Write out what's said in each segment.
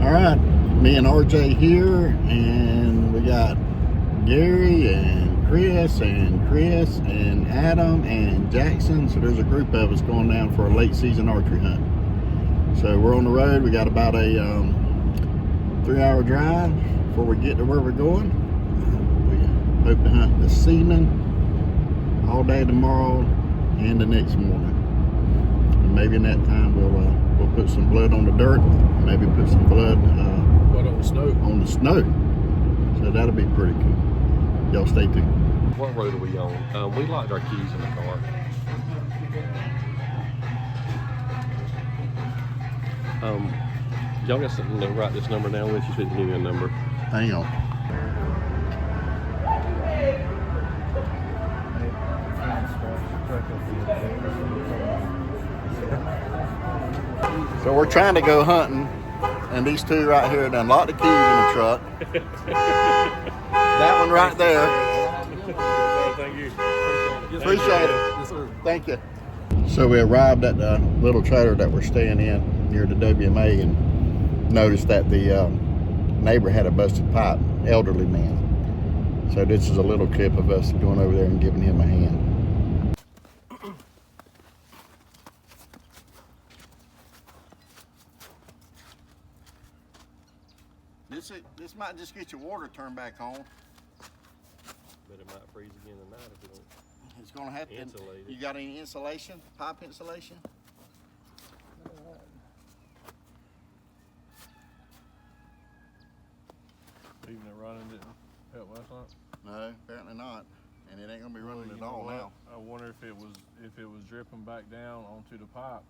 All right, me and RJ here, and we got Gary and Chris and Adam and Jackson. So there's a group of us going down for a late season archery hunt. So we're on the road. We got about a 3-hour drive before we get to where we're going. We hope to hunt this evening, all day tomorrow, and the next morning. And maybe in that time we'll put some blood on the dirt. Maybe put some blood on the snow. On the snow. So that'll be pretty cool. Y'all stay tuned. What road are we on? We locked our keys in the car. Y'all got something to write this number down with? You should give me a number. Hang on. So we're trying to go hunting, and these two right here done locked the keys in the truck. That one right there. Thank you. Appreciate it. Yes, sir. Thank you. So we arrived at the little trailer that we're staying in near the WMA and noticed that the neighbor had a busted pipe, elderly man. So this is a little clip of us going over there and giving him a hand. This might just get your water turned back on. But it might freeze again tonight if we don't. It's gonna have to. Insulate it. You got any insulation? Pipe insulation? Even it running didn't help last night. No, apparently not. And it ain't gonna be running at all now. I wonder if it was dripping back down onto the pipe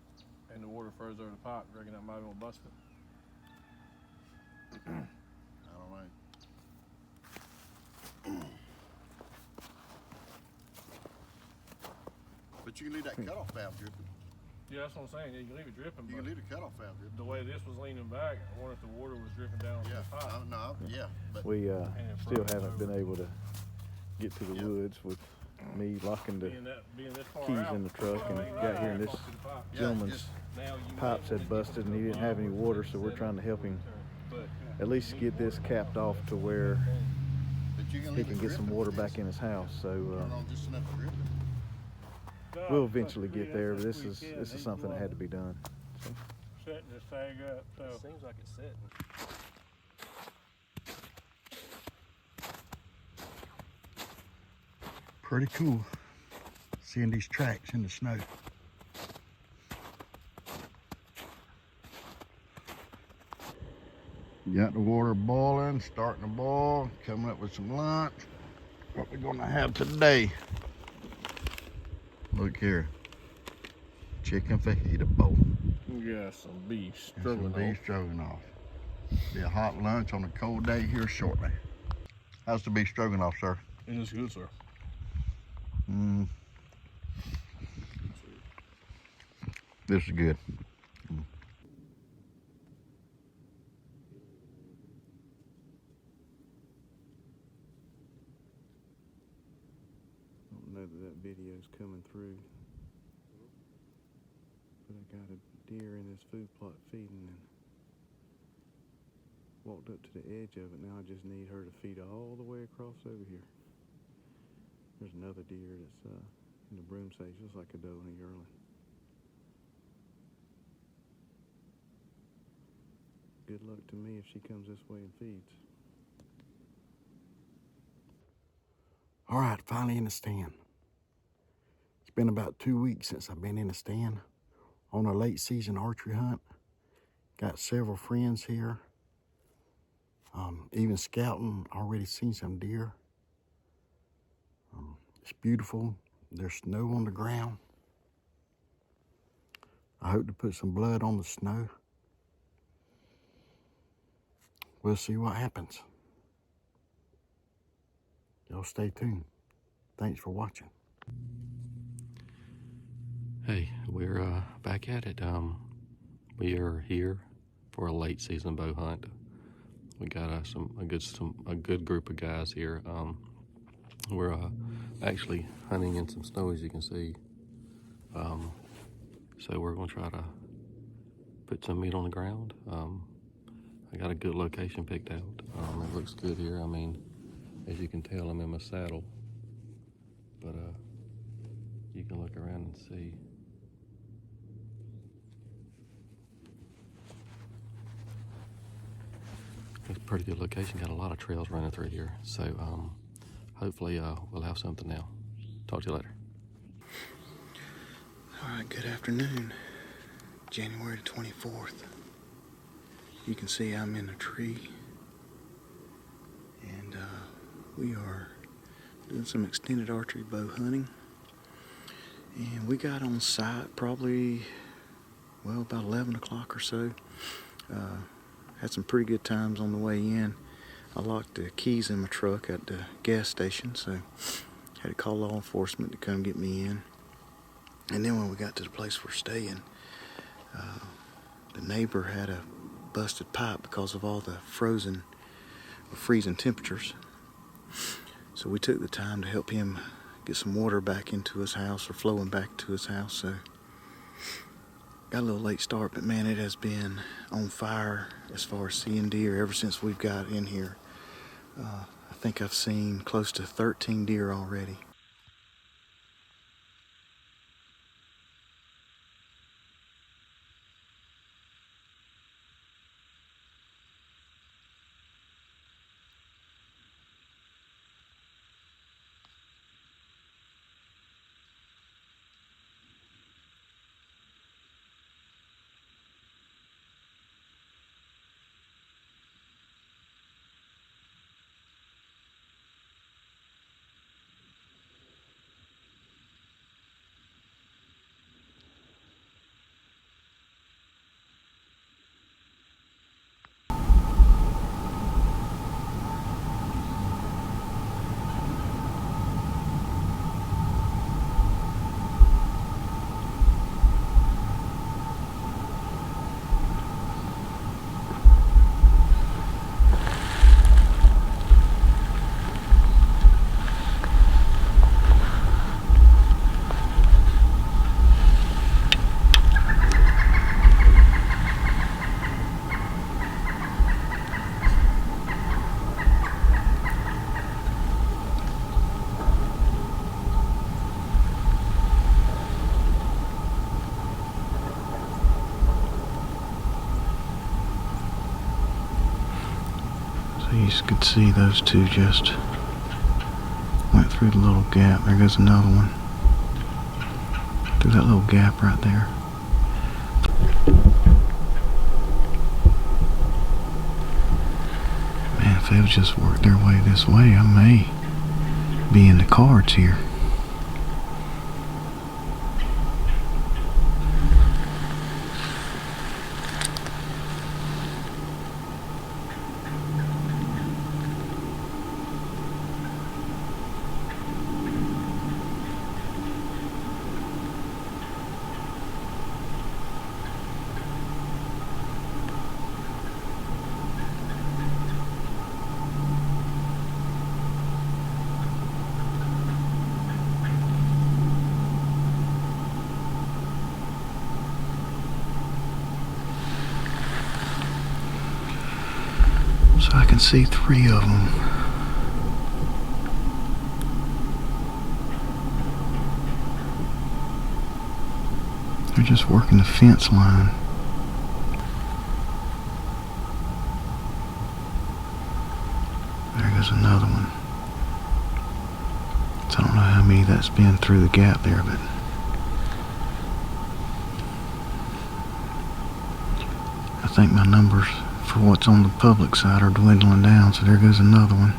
and the water froze over the pipe. You reckon that might have been busted? I don't know. But you can leave that cutoff valve dripping. Yeah, that's what I'm saying. Yeah, you can leave it dripping. You can leave the cutoff valve dripping. The way this was leaning back, I wonder if the water was dripping down onto the pipe. But we still haven't been able to get to the woods with me locking the keys in the truck, and got here and this gentleman's pipes had busted and he didn't have any water, so we're trying to help him at least get this capped off to where he can get some water back in his house. So we'll eventually get there, but this is something that had to be done. Setting this thing up, so It seems like it's setting. pretty cool seeing these tracks in the snow. Got the water boiling, starting to boil, coming up with some lunch. What we're gonna have today. Look here. Chicken fajita bowl. we got some beef And some stroganoff. beef stroganoff. Be a hot lunch on a cold day here shortly. How's the beef stroganoff, sir? It is good, sir. This is good. I don't know that video's coming through, but I got a deer in this food plot feeding and walked up to the edge of it. Now I just need her to feed all the way across over here. There's another deer that's in the broom stage, just like a doe and a yearling. Good luck to me if she comes this way and feeds. All right, finally in the stand. It's been about 2 weeks since I've been in the stand on a late season archery hunt. Got several friends here. Even scouting, already seen some deer. It's beautiful. There's snow on the ground. I hope to put some blood on the snow. We'll see what happens. Y'all stay tuned. Thanks for watching. Hey, we're back at it. We are here for a late season bow hunt. We got a good group of guys here. We're actually hunting in some snow, as you can see. So we're gonna try to put some meat on the ground. I got a good location picked out. It looks good here. I mean, as you can tell, I'm in my saddle, but you can look around and see. It's a pretty good location. Got a lot of trails running through here. So hopefully we'll have something now. Talk to you later. All right, good afternoon. January 24th. You can see I'm in a tree, and we are doing some extended archery bow hunting. And we got on site probably, well, about 11 o'clock or so. Had some pretty good times on the way in. I locked the keys in my truck at the gas station, so had to call law enforcement to come get me in. And then when we got to the place we're staying, the neighbor had a busted pipe because of all the freezing temperatures. So we took the time to help him get some water back into his house, or flowing back to his house. So got a little late start, but man, it has been on fire as far as seeing deer ever since we've got in here. I think I've seen close to 13 deer already. You could see those two just went through the little gap. There goes another one. Through that little gap right there. Man, if they've just worked their way this way, I may be in the cards here. So I can see 3 of them. They're just working the fence line. There goes another one. So I don't know how many that's been through the gap there, but I think my numbers for what's on the public side are dwindling down. So there goes another one,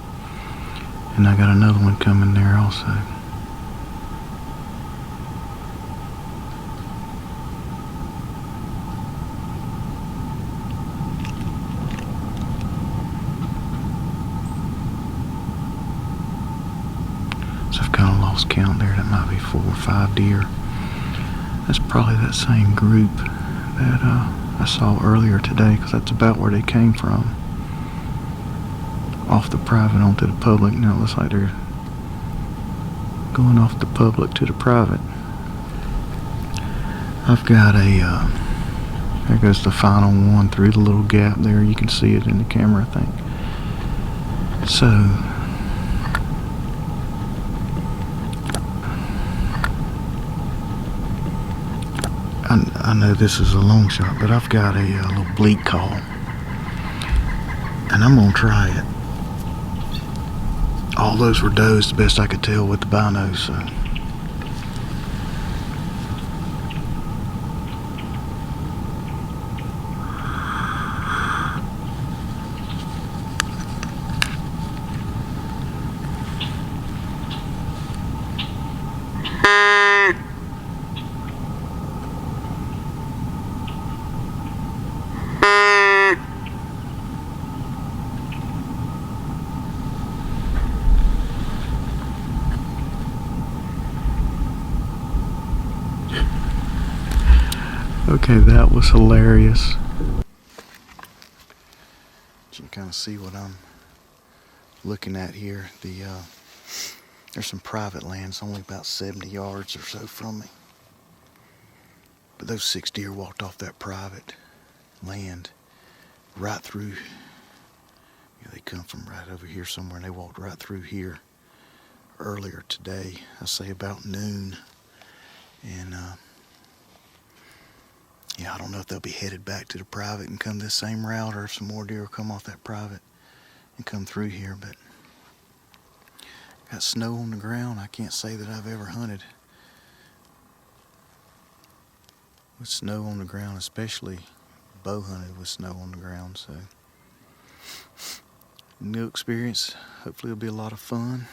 and I got another one coming there also. So I've kind of lost count there. That might be 4 or 5 deer. That's probably that same group that I saw earlier today, because that's about where they came from. Off the private onto the public. Now it looks like they're going off the public to the private. I've got a There goes the final one through the little gap there. You can see it in the camera, I think. So, I know this is a long shot, but I've got a little bleak call, and I'm gonna try it. All those were does, the best I could tell with the binos, so. Okay, that was hilarious. You can kind of see what I'm looking at here. There's some private lands only about 70 yards or so from me. But those 6 deer walked off that private land right through. Yeah, they come from right over here somewhere, and they walked right through here earlier today. I say about noon. And yeah, I don't know if they'll be headed back to the private and come this same route, or if some more deer will come off that private and come through here. But got snow on the ground. I can't say that I've ever hunted with snow on the ground, especially bow hunted with snow on the ground. So new experience. Hopefully it'll be a lot of fun.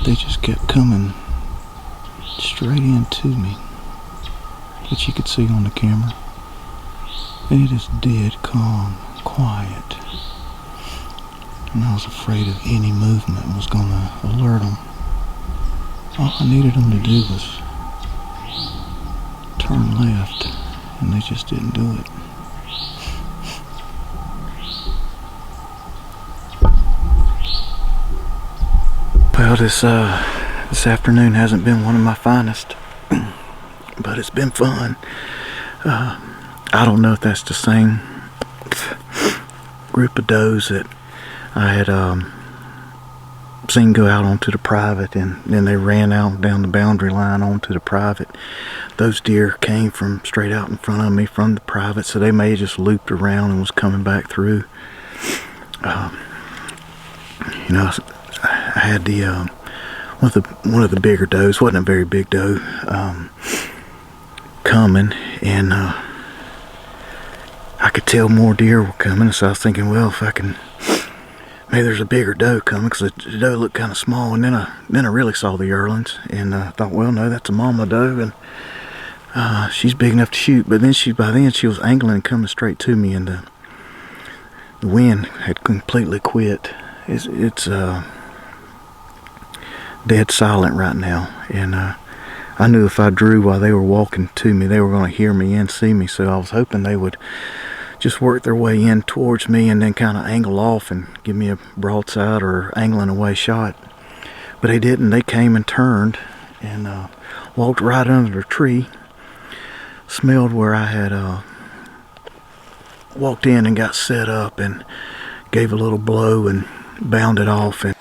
They just kept coming straight into me, which you could see on the camera. And it is dead calm, quiet. And I was afraid of any movement was gonna alert them. All I needed them to do was turn left, and they just didn't do it. Well, this afternoon hasn't been one of my finest, but it's been fun. I don't know if that's the same group of does that I had seen go out onto the private, and then they ran out down the boundary line onto the private. Those deer came from straight out in front of me from the private, so they may have just looped around and was coming back through. You know, I had the one of the bigger does, wasn't a very big doe, coming, and I could tell more deer were coming, so I was thinking, well, if I can, maybe there's a bigger doe coming, because the doe looked kind of small, and then I really saw the yearlings, and thought, well, no, that's a mama doe, and she's big enough to shoot. But then by then she was angling and coming straight to me, and the wind had completely quit. It's dead silent right now, and I knew if I drew while they were walking to me, they were going to hear me and see me, so I was hoping they would just work their way in towards me and then kind of angle off and give me a broadside or angling away shot. But they didn't. They came and turned and walked right under the tree, smelled where I had walked in and got set up, and gave a little blow and bounded off. And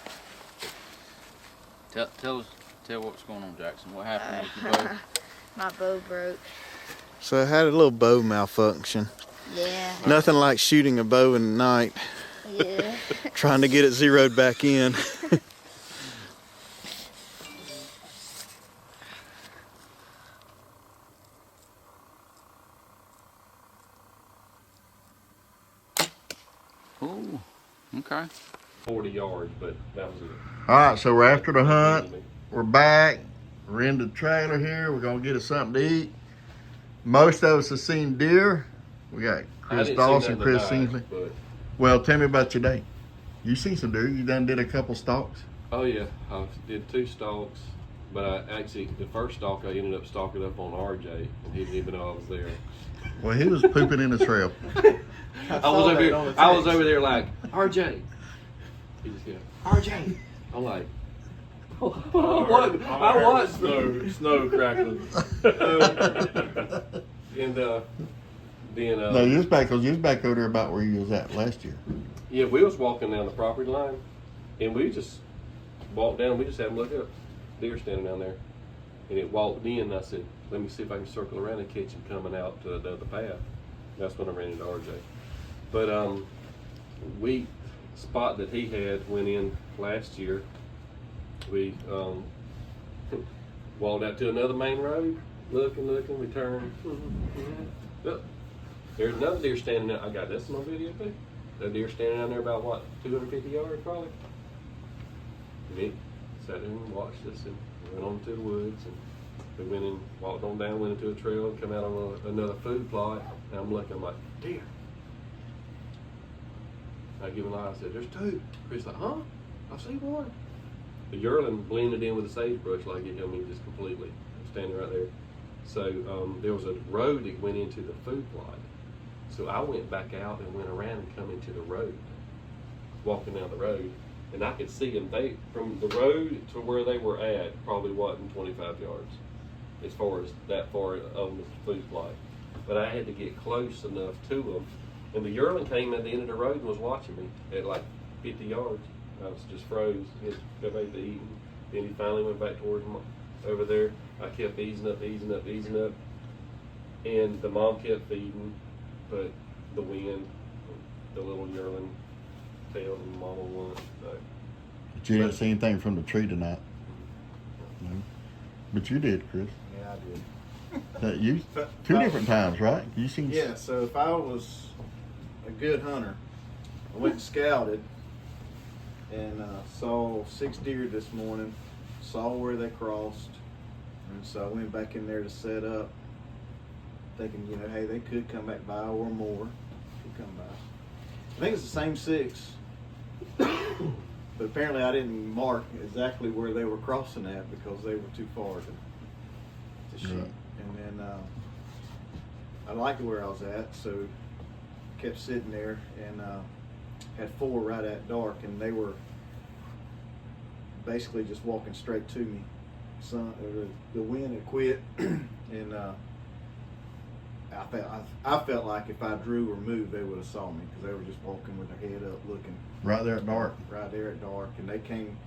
tell what's going on, Jackson. What happened with your bow? My bow broke. so I had a little bow malfunction. Yeah. Nothing like shooting a bow in the night, Yeah. trying to get it zeroed back in. Ooh, okay. 40 yards, but that was it. All right, so we're after the hunt. We're back. We're in the trailer here. We're gonna get us something to eat. Most of us have seen deer. We got Chris Dawson, Chris Singsley. Well, tell me about your day. You seen some deer. You done did a couple stalks. Oh yeah, I did 2 stalks, but the first stalk I ended up stalking up on RJ, and he didn't even know I was there. Well, he was pooping in the trail. I was over there like, RJ. He just goes, RJ. I'm like, I was Snow crackling. And then No, you was back over there about where you was at last year. yeah, we was walking down the property line, and we just walked down. We just had him look up, deer standing down there, and it walked in. And I said, let me see if I can circle around and catch him coming out to the other path. That's when I ran into RJ. But we spot that he had went in last year. We walked out to another main road, looking, we turned. Look, there's another deer standing there. I got this on my video too. That deer standing down there about what, 250 yards probably. And he sat there and watched us and went on to the woods, and we went in, walked on down, went into a trail, and come out on another food plot. And I'm looking, I'm like, deer. I give him a eye, I said, there's 2. Chris like, huh? I see one. The yearling blended in with the sagebrush like it, just completely standing right there. So there was a road that went into the food plot. So I went back out and went around and come into the road, walking down the road, and I could see them. They from the road to where they were at probably wasn't 25 yards, as far as that far on the food plot. But I had to get close enough to them, and the yearling came at the end of the road and was watching me at like 50 yards. I was just froze. He had to go back to eating. Then he finally went back towards over there. I kept easing up, and the mom kept feeding, but the wind, the little yearling tailed and mama won. No. But you didn't see anything from the tree tonight. No. But you did, Chris. Yeah, I did. That you 2 different times, right? You seen? Yeah, so if I was a good hunter, I went and scouted and saw 6 deer this morning, saw where they crossed, and so I went back in there to set up, thinking, hey, they could come back by or more could come by. I think it's the same 6, but apparently I didn't mark exactly where they were crossing at because they were too far to shoot. Right. And then I liked where I was at, so kept sitting there and had 4 right at dark, and they were basically just walking straight to me. The wind had quit, and I felt like if I drew or moved, they would have saw me because they were just walking with their head up, looking Right there at dark. Right there at dark, and they came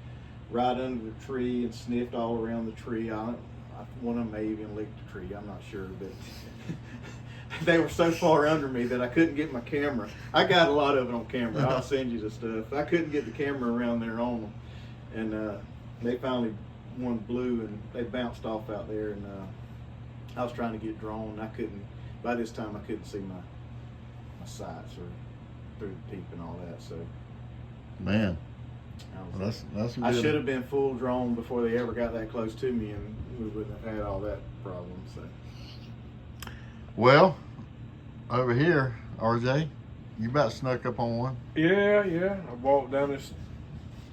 right under the tree and sniffed all around the tree. One of them may even licked the tree. I'm not sure, but they were so far under me that I couldn't get my camera. I got a lot of it on camera. I'll send you the stuff. I couldn't get the camera around there on them, and they finally one blew and they bounced off out there. And I was trying to get drawn. I couldn't. By this time, I couldn't see my sights or through the peep and all that. So, Man, that's some I good. should have been full drawn before they ever got that close to me, and we wouldn't have had all that problem. So, Well, over here, RJ, you about snuck up on one. Yeah. I walked down this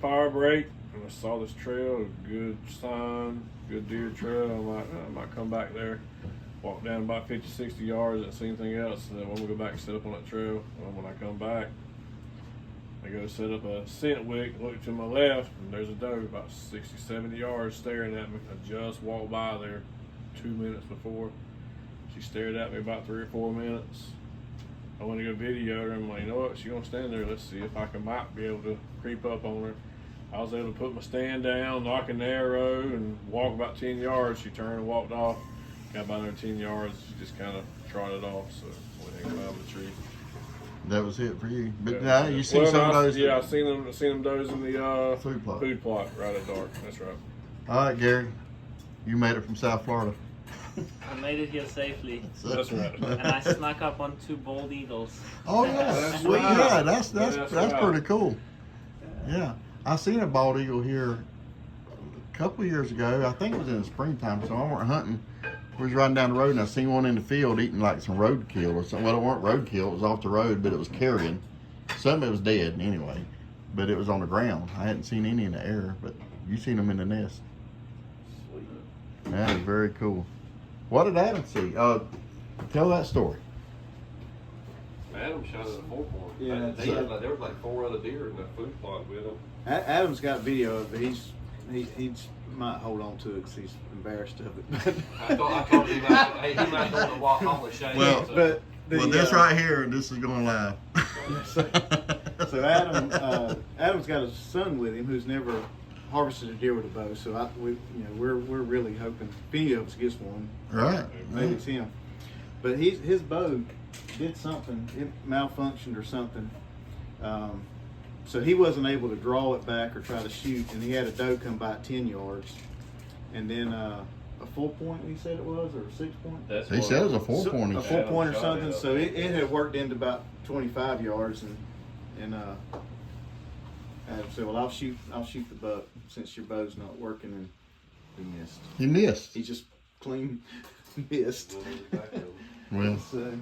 fire break and I saw this trail, a good sign, good deer trail. I'm like, I might come back there. Walk down about 50, 60 yards, didn't see anything else. And then when we go back and set up on that trail, when I come back, I go set up a scent wick, look to my left, and there's a doe about 60, 70 yards staring at me. I just walked by there 2 minutes before. She stared at me about 3 or 4 minutes. I went to go video her. I'm like, you know what? She's gonna stand there. Let's see if I might be able to creep up on her. I was able to put my stand down, knock an arrow, and walk about 10 yards. She turned and walked off. Got about another 10 yards. She just kind of trotted off. So went and climbed the tree. That was it for you. But Yeah. you see some of those. Yeah, I seen them does in the Food plot. Food plot right at dark. That's right. All right, Gary, you made it from South Florida. I made it here safely, That's right. and I snuck up on 2 bald eagles. Oh yeah, That's well, right. yeah, that's right. pretty cool. Yeah, I seen a bald eagle here a couple of years ago. I think it was in the springtime, so I went hunting. We was riding down the road and I seen one in the field eating like some roadkill or something. Well, it weren't roadkill; it was off the road, but it was carrion. Some of it was dead anyway, but it was on the ground. I hadn't seen any in the air, but you seen them in the nest. Sweet. That is very cool. What did Adam see? Tell that story. Adam shot at a 4-point. Yeah, There was like 4 other deer in the food plot with him. Adam's got video of it. He might hold on to it because he's embarrassed of it. I thought he might go to walk home with Shane. Well, But this right here, this is going live. So Adam's got a son with him who's never harvested a deer with a bow. So we're really hoping if any of us gets one, Right. maybe it's him. But his bow did something. It malfunctioned or something. So he wasn't able to draw it back or try to shoot, and he had a doe come by at 10 yards, and then a 4-point. He said it was, or a 6-point. He said it was a 4-point. A 4-point or something. So it had worked into about 25 yards, and Adam said, "Well, I'll shoot the buck since your bow's not working." And he missed. He missed. He just clean missed. Well, So,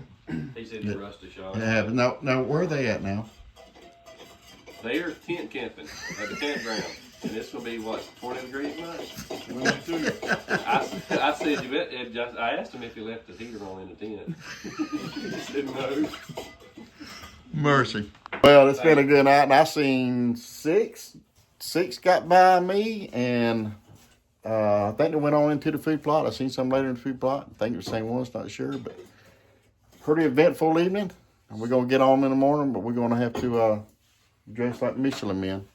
He said he rushed a shot. it happened. Now, where are they at now? They are tent camping at the campground. And it's going to be, 20 degrees tonight? I said, I asked him if he left the heater on in the tent. He said no. Mercy. Well, it's been a good night, and I seen 6. 6 got by me, and I think they went on into the food plot. I seen some later in the food plot. I think it was the same ones, not sure, but pretty eventful evening. And we're going to get on in the morning, but we're going to have to dress like Michelin men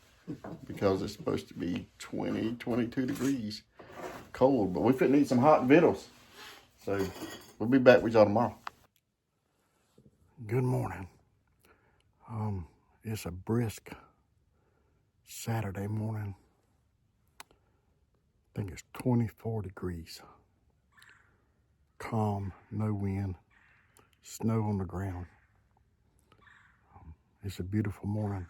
because it's supposed to be 20, 22 degrees cold. But we fit need some hot victuals. So we'll be back with y'all tomorrow. Good morning. It's a brisk Saturday morning. I think it's 24 degrees. Calm, no wind, snow on the ground. It's a beautiful morning.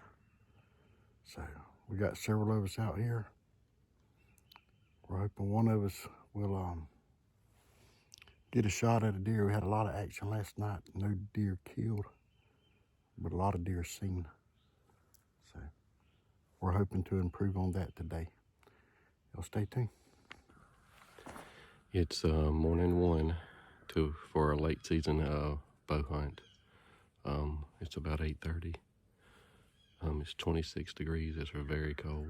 So we got several of us out here. We're hoping one of us will get a shot at a deer. We had a lot of action last night. No deer killed, but a lot of deer seen. So we're hoping to improve on that today. Y'all stay tuned. It's morning 1 for a late season bow hunt. It's about 8:30. It's 26 degrees. It's very cold.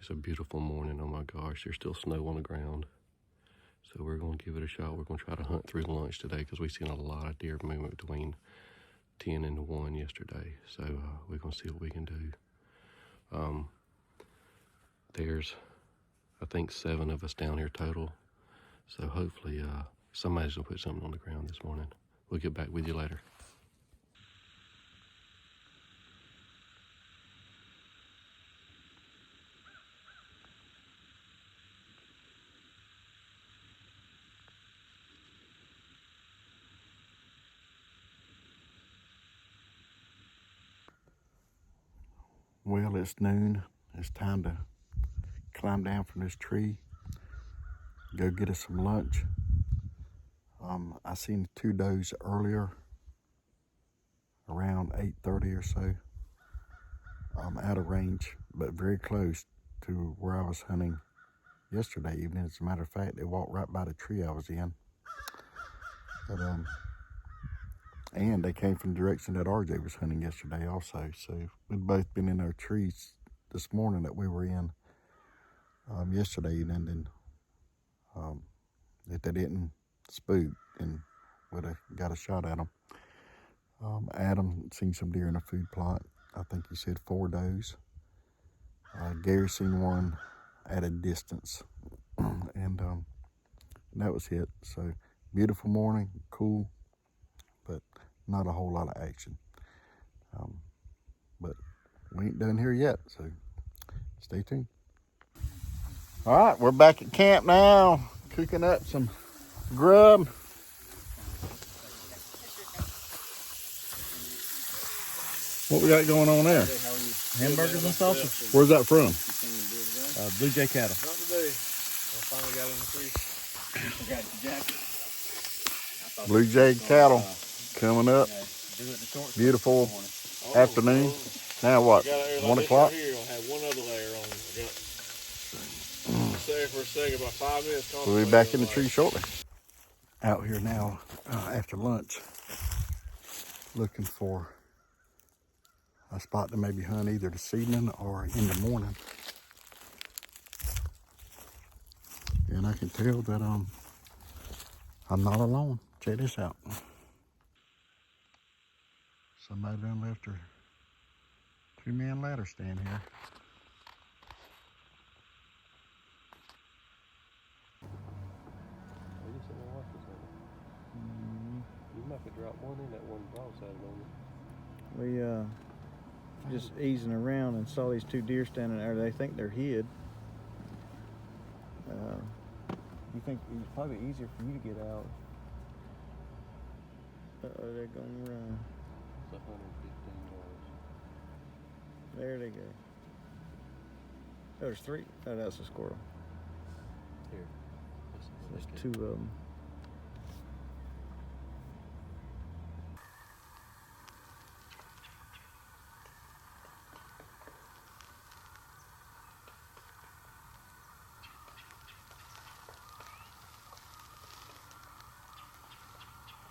It's a beautiful morning. Oh my gosh, there's still snow on the ground. So we're going to give it a shot. We're going to try to hunt through lunch today because we've seen a lot of deer movement between 10 and 1 yesterday. So we're going to see what we can do. There's, I think, 7 of us down here total. So hopefully somebody's going to put something on the ground this morning. We'll get back with you later. Well, it's noon. It's time to climb down from this tree, go get us some lunch. I seen 2 does earlier, around 8:30 or so. Out of range, but very close to where I was hunting yesterday evening. As a matter of fact, they walked right by the tree I was in. But, and they came from the direction that RJ was hunting yesterday also. So we'd both been in our trees this morning that we were in yesterday evening. And if they didn't spook, then would have got a shot at them. Adam seen some deer in a food plot. I think he said 4 does. Gary seen one at a distance, and that was it. So beautiful morning, cool, but not a whole lot of action. But we ain't done here yet, so stay tuned. All right, we're back at camp now, cooking up some grub. What we got going on there? Hamburgers and sausage. Where's that from? Blue Jay cattle. Not today. I finally got in the tree. I got your jacket. Blue Jay cattle coming up. Beautiful afternoon. Now what? 1 o'clock? Here, I'll have one other layer on. I got stay for a second, about 5 minutes. We'll be back in the tree shortly. Out here now after lunch, looking for a spot to maybe hunt either this evening or in the morning. And I can tell that I'm not alone. Check this out. Somebody done left her 2-man ladder stand here. You might have dropped one in that one broadside on you. We just easing around and saw these 2 deer standing there. They think they're hid. You think it's probably easier for you to get out. Uh-oh, they're gonna run. It's 115 yards. There they go. There's 3. Oh, that's a squirrel. Here. There's 2 of them.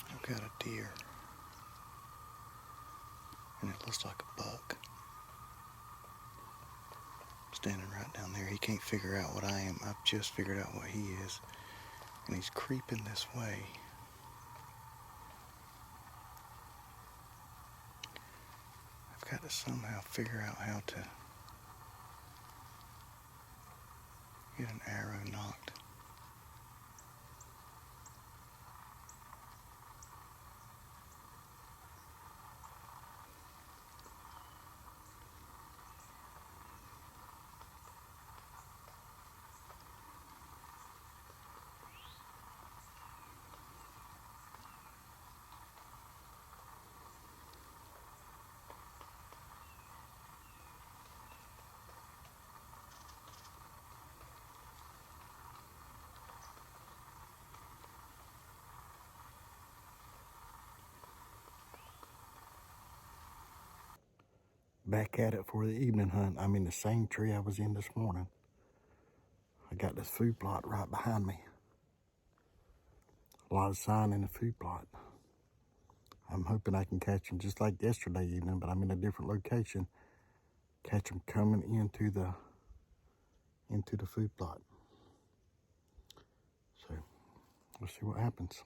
I've got a deer, and it looks like a buck standing right down there. He can't figure out what I am. I've just figured out what he is, and he's creeping this way. I've got to somehow figure out how to get an arrow knocked. Back at it for the evening hunt. I'm in the same tree I was in this morning. I got this food plot right behind me. A lot of sign in the food plot. I'm hoping I can catch them just like yesterday evening, but I'm in a different location catch them coming into the food plot. So we'll see what happens.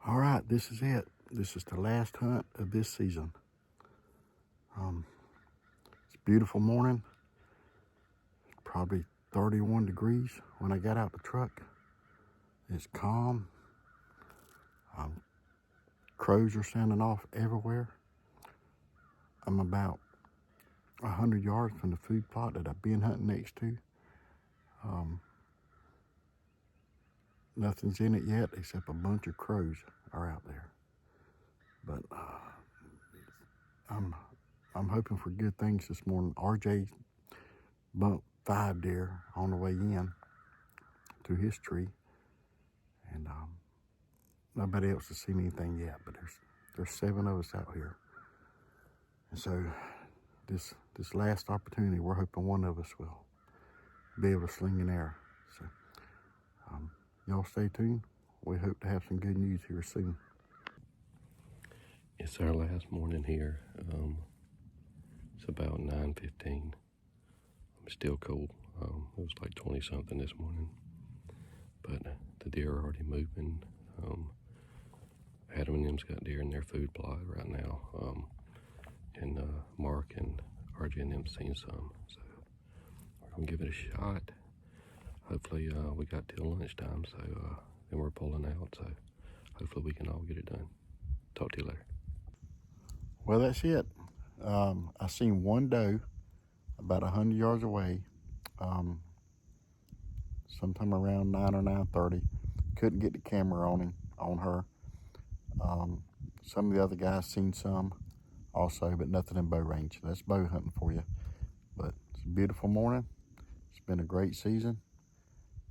All right, this is it. This is the last hunt of this season. It's a beautiful morning. It's probably 31 degrees when I got out the truck. It's calm. Crows are sounding off everywhere. I'm about 100 yards from the food plot that I've been hunting next to. Nothing's in it yet except a bunch of crows are out there. But I'm hoping for good things this morning. RJ bumped 5 deer on the way in to his tree, and nobody else has seen anything yet. But there's 7 of us out here, and so this last opportunity, we're hoping one of us will be able to sling an arrow. So y'all stay tuned. We hope to have some good news here soon. It's our last morning here. It's about 9:15. It's still cold. It was like 20 something this morning, but the deer are already moving. Adam and them's got deer in their food plot right now, and Mark and RJ and them seen some, so we're gonna give it a shot. Hopefully we got till lunchtime, so then we're pulling out, so hopefully we can all get it done. Talk to you later. Well, that's it. I seen one doe about 100 yards away, sometime around 9 or 9:30. Couldn't get the camera on her. Some of the other guys seen some also, but nothing in bow range. That's bow hunting for you. But it's a beautiful morning. It's been a great season.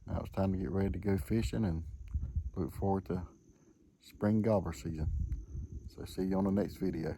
Now it's time to get ready to go fishing and look forward to spring gobbler season. So see you on the next video.